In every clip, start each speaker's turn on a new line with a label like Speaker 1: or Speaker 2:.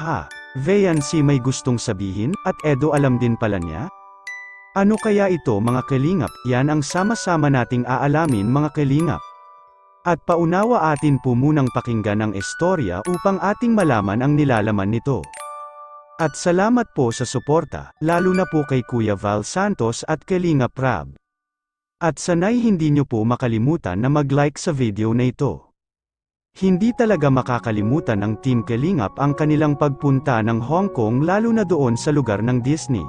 Speaker 1: Ha, Veancy may gustong sabihin, at Edo alam din pala niya? Ano kaya ito mga kalingap? Yan ang sama-sama nating aalamin mga kalingap. At paunawa atin po munang pakinggan ang istorya upang ating malaman ang nilalaman nito. At salamat po sa suporta, lalo na po kay Kuya Val Santos at Kalingap Rab. At sanay hindi nyo po makalimutan na mag-like sa video na ito. Hindi talaga makakalimutan ng Team Kalingap ang kanilang pagpunta ng Hong Kong lalo na doon sa lugar ng Disney.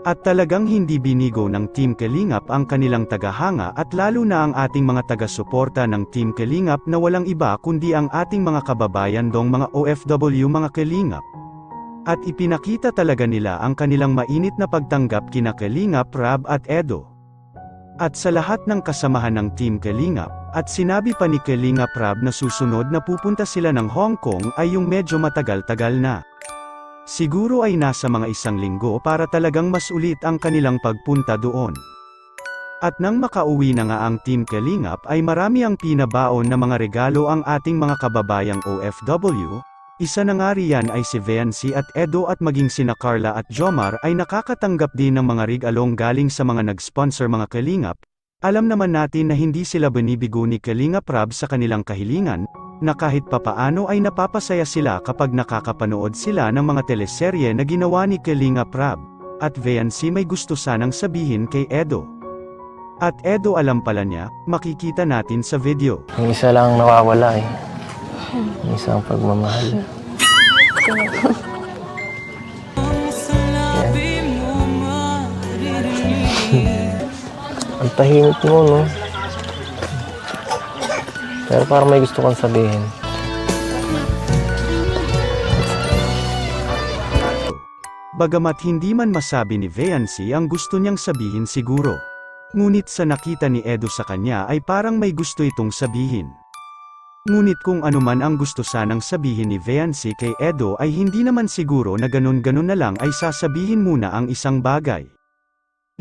Speaker 1: At talagang hindi binigo ng Team Kalingap ang kanilang tagahanga at lalo na ang ating mga taga-suporta ng Team Kalingap na walang iba kundi ang ating mga kababayan dong mga OFW mga Kalingap. At ipinakita talaga nila ang kanilang mainit na pagtanggap kina Kalingap Rab at Edo. At sa lahat ng kasamahan ng Team Kalingap, at sinabi pa ni Kalingap Rab na susunod na pupunta sila ng Hong Kong ay yung medyo matagal-tagal na. Siguro ay nasa mga 1 linggo para talagang mas ulit ang kanilang pagpunta doon. At nang makauwi na nga ang Team Kalingap ay marami ang pinabaon na mga regalo ang ating mga kababayang OFW, isa na nga riyan ay si Veancy at Edo at maging sina Carla at Jomar ay nakakatanggap din ng mga regalong galing sa mga nag-sponsor mga Kalingap. Alam naman natin na hindi sila binibigo ni Kalingap Rab sa kanilang kahilingan, na kahit papaano ay napapasaya sila kapag nakakapanood sila ng mga teleserye na ginawa ni Kalingap Rab. At Veancy may gusto sanang sabihin kay Edo. At Edo alam pala niya, makikita natin sa video.
Speaker 2: Yung isa lang nawawala eh. Yung isang pagmamahal. Ang tahimik mo, no? Pero parang may gusto kang sabihin.
Speaker 1: Bagamat hindi man masabi ni Veancy ang gusto niyang sabihin siguro. Ngunit sa nakita ni Edo sa kanya ay parang may gusto itong sabihin. Ngunit kung ano man ang gusto sanang sabihin ni Veancy kay Edo ay hindi naman siguro na ganun-ganun na lang ay sasabihin muna ang isang bagay.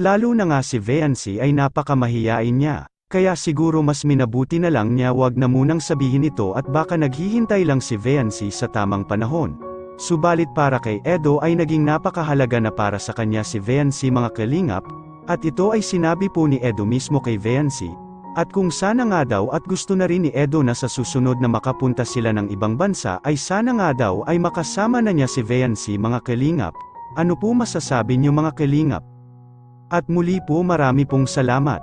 Speaker 1: Lalo na nga si Veancy ay napakamahiyain niya, kaya siguro mas minabuti na lang niya wag na munang sabihin ito at baka naghihintay lang si Veancy sa tamang panahon. Subalit para kay Edo ay naging napakahalaga na para sa kanya si Veancy mga Kalingap, at ito ay sinabi po ni Edo mismo kay Veancy, at kung sana nga daw at gusto na rin ni Edo na sa susunod na makapunta sila ng ibang bansa ay sana nga daw ay makasama na niya si Veancy mga Kalingap. Ano po masasabi niyo mga Kalingap? At muli po marami pong salamat.